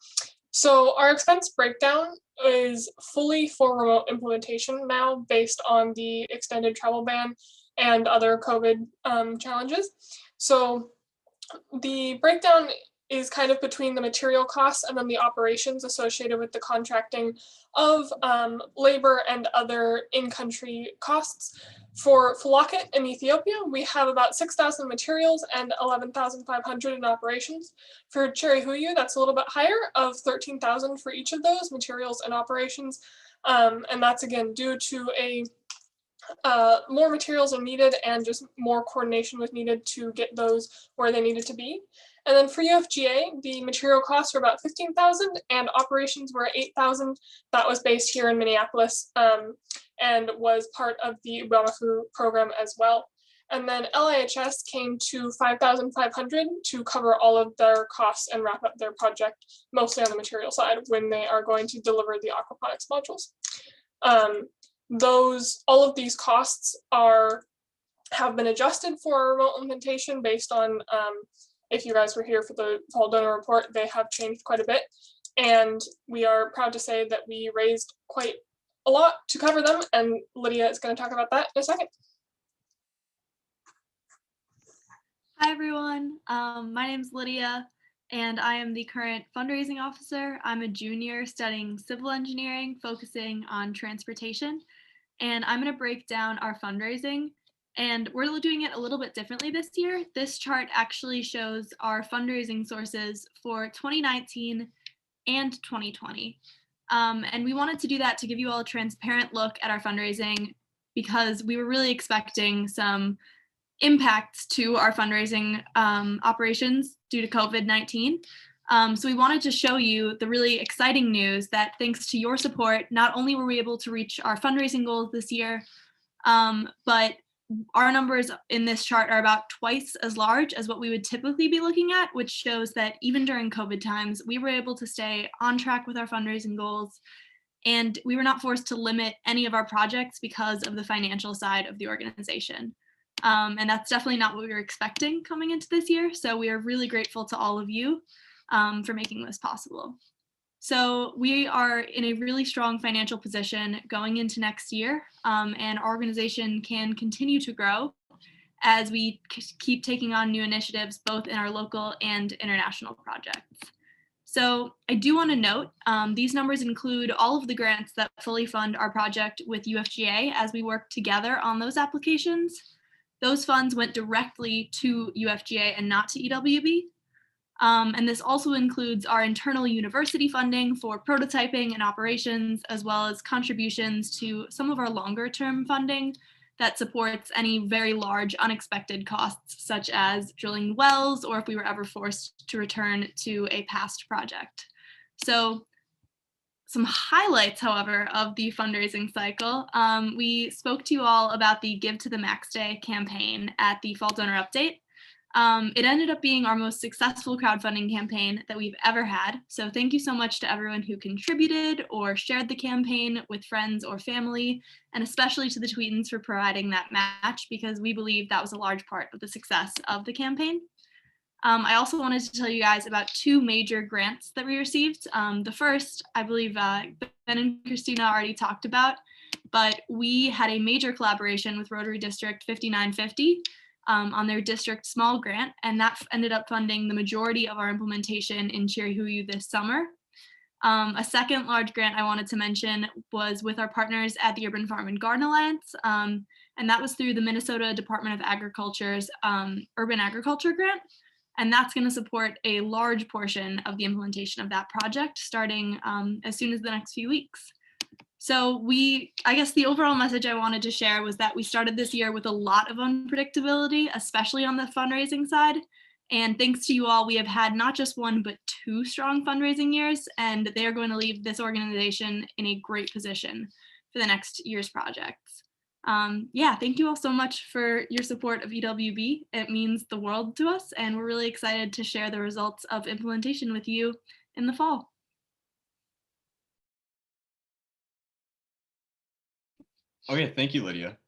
So our expense breakdown is fully for remote implementation now, based on the extended travel ban and other COVID challenges. So the breakdown is kind of between the material costs and then the operations associated with the contracting of labor and other in-country costs. For Flakit in Ethiopia, we have about 6,000 materials and 11,500 in operations. For Cherryhuyu, that's a little bit higher, of 13,000 for each of those materials and operations. And that's again due to more materials are needed and just more coordination was needed to get those where they needed to be. And then for UFGA, the material costs were about 15,000 and operations were 8,000. That was based here in Minneapolis and was part of the Ubamafu program as well. And then LIHS came to 5,500 to cover all of their costs and wrap up their project, mostly on the material side, when they are going to deliver the aquaponics modules. All of these costs have been adjusted for remote implementation based on, if you guys were here for the fall donor report, they have changed quite a bit. And we are proud to say that we raised quite a lot to cover them. And Lydia is going to talk about that in a second. Hi, everyone. My name is Lydia, and I am the current fundraising officer. I'm a junior studying civil engineering, focusing on transportation. And I'm going to break down our fundraising. And we're doing it a little bit differently this year. This chart actually shows our fundraising sources for 2019 and 2020. And we wanted to do that to give you all a transparent look at our fundraising, because we were really expecting some impacts to our fundraising operations due to COVID-19. So we wanted to show you the really exciting news that thanks to your support, not only were we able to reach our fundraising goals this year, but our numbers in this chart are about twice as large as what we would typically be looking at, which shows that even during COVID times, we were able to stay on track with our fundraising goals, and we were not forced to limit any of our projects because of the financial side of the organization. And that's definitely not what we were expecting coming into this year. So we are really grateful to all of you for making this possible. So we are in a really strong financial position going into next year, and our organization can continue to grow as we keep taking on new initiatives, both in our local and international projects. So I do want to note, these numbers include all of the grants that fully fund our project with UFGA as we work together on those applications. Those funds went directly to UFGA and not to EWB. And this also includes our internal university funding for prototyping and operations, as well as contributions to some of our longer term funding that supports any very large unexpected costs, such as drilling wells, or if we were ever forced to return to a past project. So some highlights, however, of the fundraising cycle. We spoke to you all about the Give to the Max Day campaign at the Fall Donor Update. It ended up being our most successful crowdfunding campaign that we've ever had. So thank you so much to everyone who contributed or shared the campaign with friends or family, and especially to the Tweetins for providing that match, because we believe that was a large part of the success of the campaign. I also wanted to tell you guys about two major grants that we received. The first, I believe Ben and Christina already talked about, but we had a major collaboration with Rotary District 5950 on their district small grant, and that ended up funding the majority of our implementation in Cherryhuyu this summer. A second large grant I wanted to mention was with our partners at the Urban Farm and Garden Alliance, and that was through the Minnesota Department of Agriculture's Urban Agriculture Grant. And that's going to support a large portion of the implementation of that project starting as soon as the next few weeks. So I guess the overall message I wanted to share was that we started this year with a lot of unpredictability, especially on the fundraising side. And thanks to you all, we have had not just one, but two strong fundraising years, and they are going to leave this organization in a great position for the next year's projects. Yeah, thank you all so much for your support of EWB. It means the world to us, and we're really excited to share the results of implementation with you in the fall. Okay, thank you, Lydia.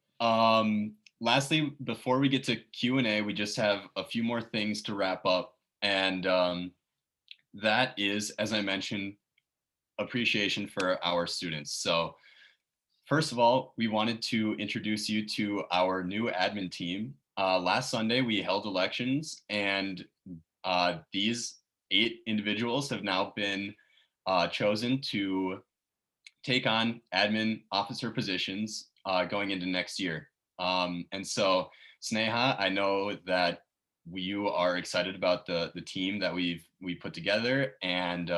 Lastly, before we get to Q&A, we just have a few more things to wrap up. And that is, as I mentioned, appreciation for our students. So first of all, we wanted to introduce you to our new admin team. Last Sunday, we held elections, and these 8 individuals have now been chosen to take on admin officer positions going into next year. And so, Sneha, I know that you are excited about the team that we put together, and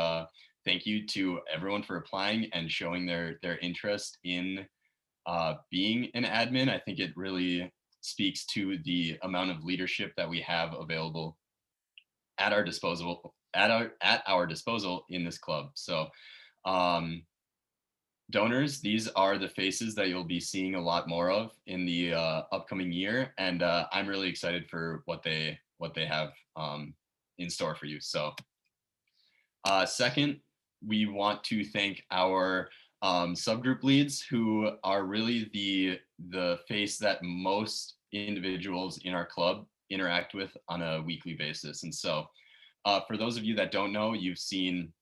thank you to everyone for applying and showing their interest in being an admin. I think it really speaks to the amount of leadership that we have available at our disposal in this club. So donors, these are the faces that you'll be seeing a lot more of in the upcoming year, and I'm really excited for what they have in store for you. So second, we want to thank our subgroup leads, who are really the face that most individuals in our club interact with on a weekly basis. And so for those of you that don't know, you've seen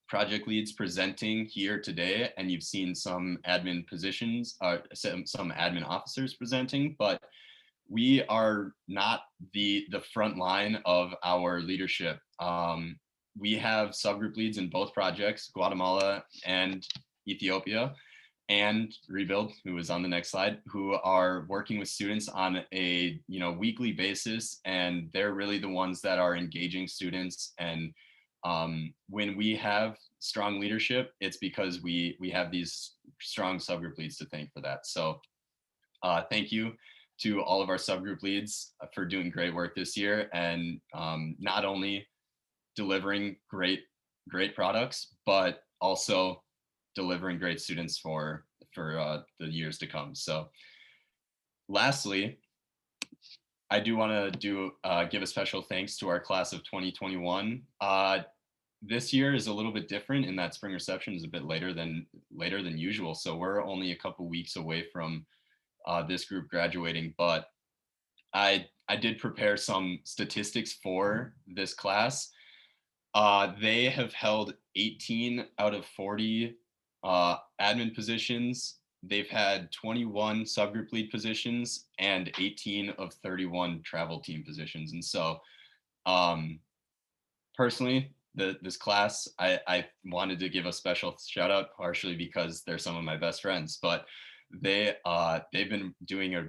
project leads presenting here today, and you've seen some admin positions, some admin officers presenting, but we are not the front line of our leadership. We have subgroup leads in both projects, Guatemala and Ethiopia, and Rebuild, who is on the next slide, who are working with students on a weekly basis, and they're really the ones that are engaging students. And when we have strong leadership, it's because we have these strong subgroup leads to thank for that. So thank you to all of our subgroup leads for doing great work this year, and not only delivering great products, but also delivering great students for the years to come. So lastly, I do want to give a special thanks to our class of 2021. This year is a little bit different in that spring reception is a bit later than usual. So we're only a couple weeks away from this group graduating, but I did prepare some statistics for this class. They have held 18 out of 40 admin positions. They've had 21 subgroup lead positions and 18 of 31 travel team positions. And so personally, this class, I wanted to give a special shout out, partially because they're some of my best friends, but they've been doing a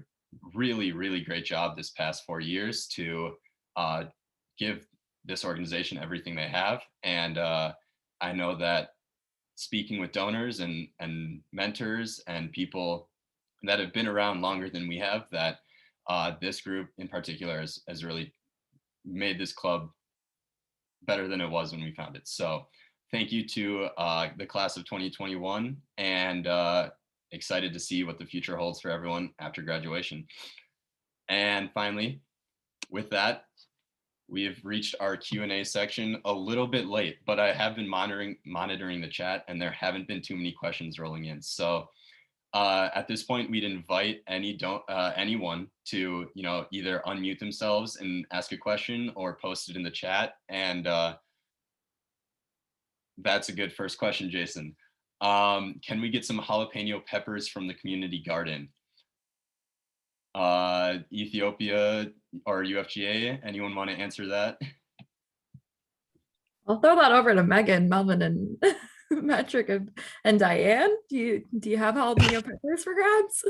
really great job this past 4 years to give this organization everything they have. And I know that speaking with donors and mentors and people that have been around longer than we have, that this group in particular has really made this club better than it was when we found it. So thank you to the class of 2021, and excited to see what the future holds for everyone after graduation. And finally, with that, we have reached our Q&A section a little bit late, but I have been monitoring the chat, and there haven't been too many questions rolling in. So at this point, we'd invite anyone to either unmute themselves and ask a question, or post it in the chat. And that's a good first question, Jason. Can we get some jalapeno peppers from the community garden? Ethiopia or UFGA, anyone want to answer that? I'll throw that over to Megan, Melvin, and Patrick and Diane. Do you have jalapeno peppers for grabs?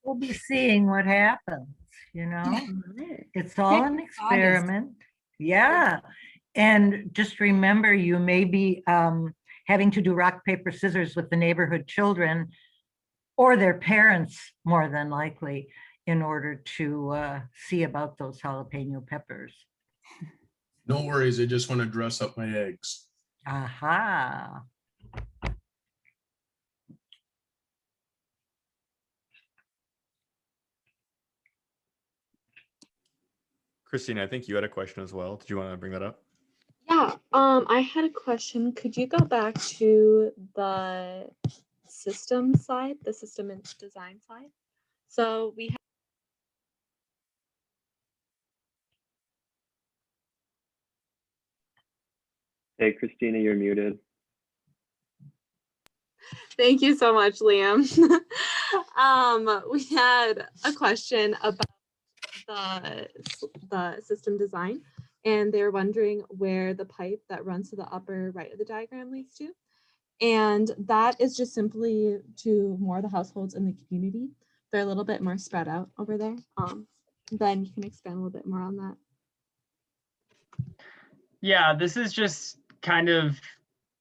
We'll be seeing what happens, It's all an experiment. Yeah. And just remember, you may be having to do rock, paper, scissors with the neighborhood children or their parents, more than likely, in order to see about those jalapeno peppers. No worries, I just want to dress up my eggs. Aha. Christine, I think you had a question as well. Did you want to bring that up? Yeah, I had a question. Could you go back to the system slide, the system and design slide. So we have Hey, Christina, you're muted. Thank you so much, Liam. We had a question about the system design, and they're wondering where the pipe that runs to the upper right of the diagram leads to. And that is just simply to more of the households in the community. They're a little bit more spread out over there. Then you can expand a little bit more on that. Yeah, this is just kind of,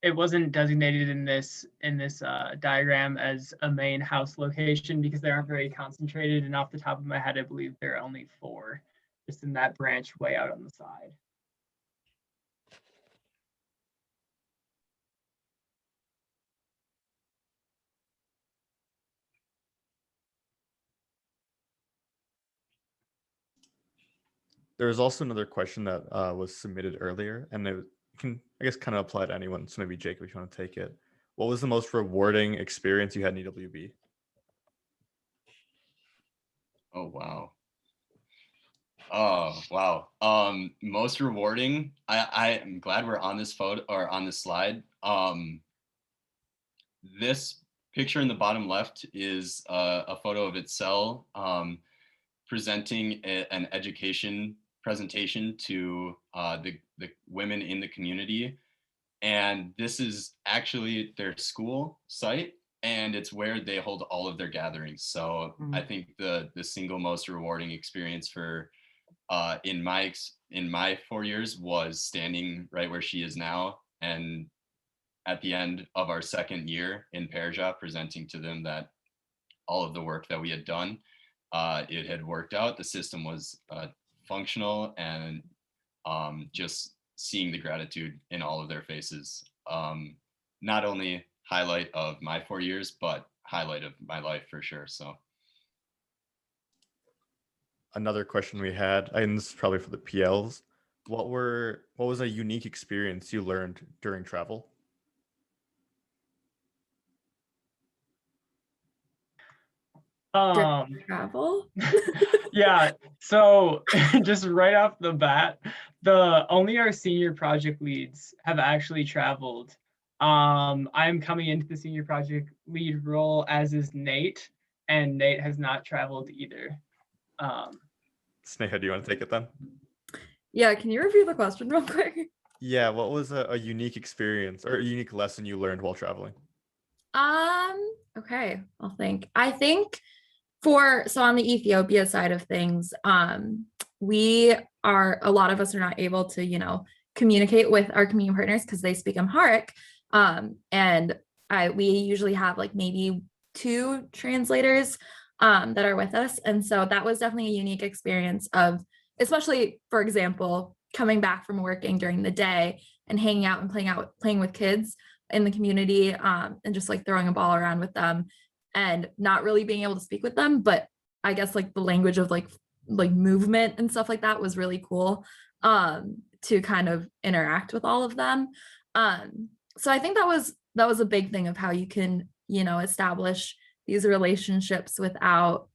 it wasn't designated in this diagram as a main house location because they aren't very concentrated. And off the top of my head, I believe there are only 4 just in that branch way out on the side. There's also another question that was submitted earlier, and it can, I guess, kind of apply to anyone. So maybe Jacob, if you want to take it. What was the most rewarding experience you had in EWB? Oh, wow. Oh, wow. Most rewarding. I am glad we're on this photo or on this slide. This picture in the bottom left is a photo of Excel presenting an education presentation to the women in the community. And this is actually their school site, and it's where they hold all of their gatherings. So I think the single most rewarding experience for in my 4 years was standing right where she is now, and at the end of our second year in Persia, presenting to them that all of the work that we had done, it had worked out. The system was functional, and just seeing the gratitude in all of their faces. Not only highlight of my 4 years, but highlight of my life for sure. So Another question we had, and this is probably for the PLs. What was a unique experience you learned during travel? Travel? Yeah, so just right off the bat, only our senior project leads have actually traveled. I'm coming into the senior project lead role, as is Nate, and Nate has not traveled either. Sneha, do you want to take it then? Yeah, can you review the question real quick? Yeah, what was a unique experience or a unique lesson you learned while traveling? Okay, I'll think. I think so on the Ethiopia side of things, a lot of us are not able to, communicate with our community partners because they speak Amharic. And we usually have like maybe 2 translators that are with us. And so that was definitely a unique experience of, especially, for example, coming back from working during the day and hanging out and playing with kids in the community, and just like throwing a ball around with them and not really being able to speak with them. But I guess like the language of like movement and stuff like that was really cool to kind of interact with all of them. So I think that was a big thing of how you can, establish these relationships without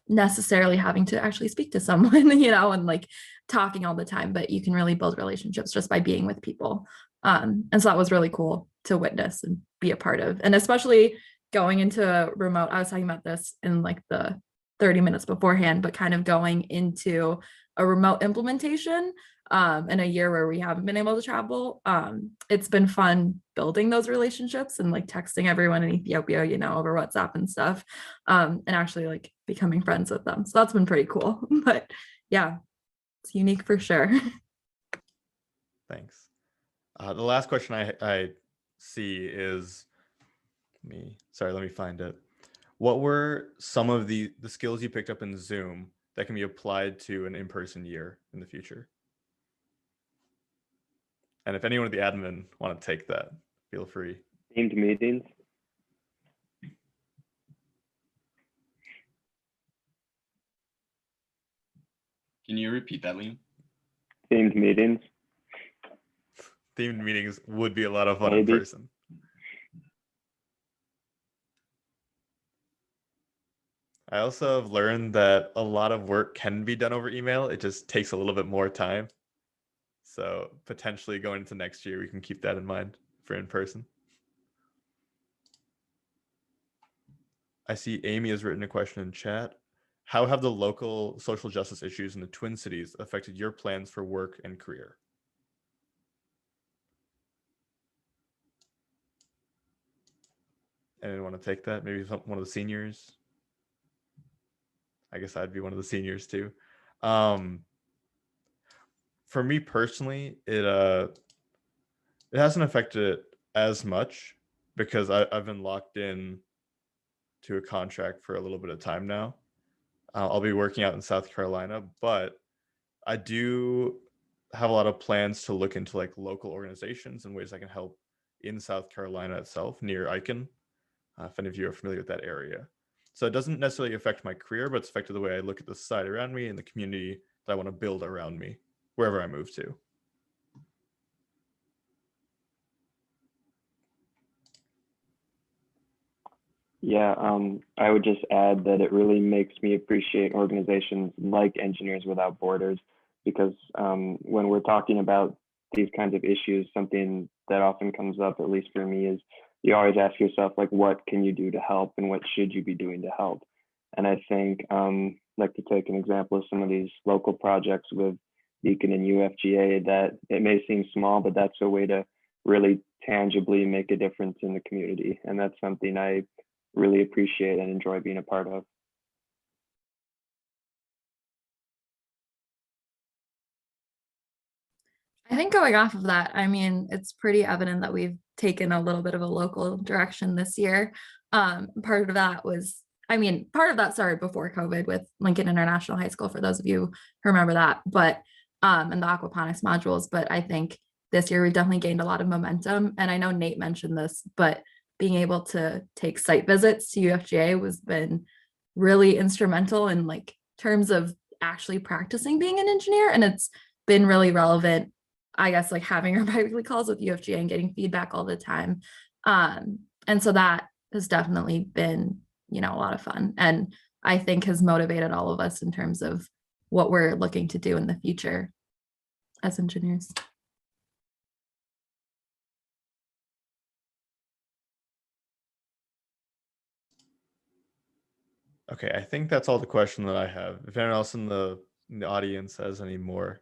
necessarily having to actually speak to someone, and like talking all the time, but you can really build relationships just by being with people. And so that was really cool to witness and be a part of. And especially going into remote, I was talking about this in like the 30 minutes beforehand, but kind of going into a remote implementation in a year where we haven't been able to travel. It's been fun building those relationships and like texting everyone in Ethiopia, over WhatsApp and stuff, and actually like becoming friends with them. So that's been pretty cool. But yeah, it's unique for sure. Thanks. The last question I see is, let me find it. What were some of the skills you picked up in Zoom that can be applied to an in-person year in the future? And if anyone at the admin want to take that, feel free. Themed meetings. Can you repeat that, Liam? Themed meetings. Themed meetings would be a lot of fun Maybe. in person. I also have learned that a lot of work can be done over email. It just takes a little bit more time. So potentially going into next year, we can keep that in mind for in person. I see Amy has written a question in chat. How have the local social justice issues in the Twin Cities affected your plans for work and career? Anyone want to take that? Maybe one of the seniors? I guess I'd be one of the seniors too. For me personally, it hasn't affected it as much because I've been locked in to a contract for a little bit of time now. I'll be working out in South Carolina, but I do have a lot of plans to look into like local organizations and ways I can help in South Carolina itself, near Aiken, if any of you are familiar with that area. So it doesn't necessarily affect my career, but it's affected the way I look at the society around me and the community that I want to build around me, wherever I move to. Yeah, I would just add that it really makes me appreciate organizations like Engineers Without Borders, because when we're talking about these kinds of issues, something that often comes up, at least for me, is you always ask yourself, like, what can you do to help and what should you be doing to help? And I think, like to take an example of some of these local projects with Beacon and UFGA, that it may seem small, but that's a way to really tangibly make a difference in the community. And that's something I really appreciate and enjoy being a part of. I think going off of that, I mean, it's pretty evident that we've taken a little bit of a local direction this year. Part of that was, part of that started before COVID with Lincoln International High School, for those of you who remember that, but and the aquaponics modules. But I think this year we've definitely gained a lot of momentum. And I know Nate mentioned this, but being able to take site visits to UFGA was been really instrumental in like terms of actually practicing being an engineer. And it's been really relevant, I guess, like having our biweekly calls with UFGA and getting feedback all the time. And so that has definitely been, a lot of fun. And I think has motivated all of us in terms of what we're looking to do in the future as engineers. Okay, I think that's all the question that I have. If anyone else in the audience has any more.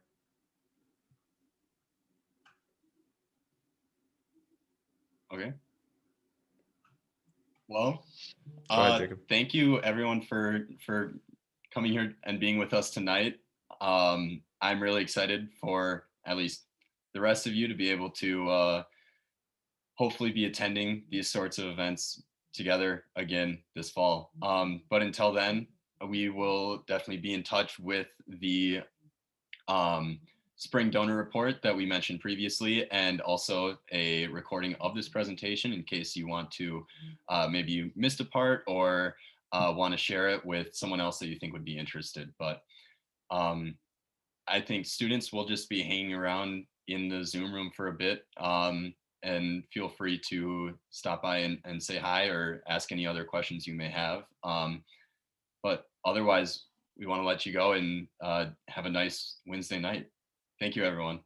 Okay. Well, Go ahead, Jacob. Thank you everyone for coming here and being with us tonight. I'm really excited for at least the rest of you to be able to hopefully be attending these sorts of events together again this fall. But until then, we will definitely be in touch with the spring donor report that we mentioned previously, and also a recording of this presentation in case you want to, maybe you missed a part or want to share it with someone else that you think would be interested. But I think students will just be hanging around in the Zoom room for a bit, and feel free to stop by and say hi or ask any other questions you may have. But otherwise, we want to let you go and have a nice Wednesday night. Thank you, everyone.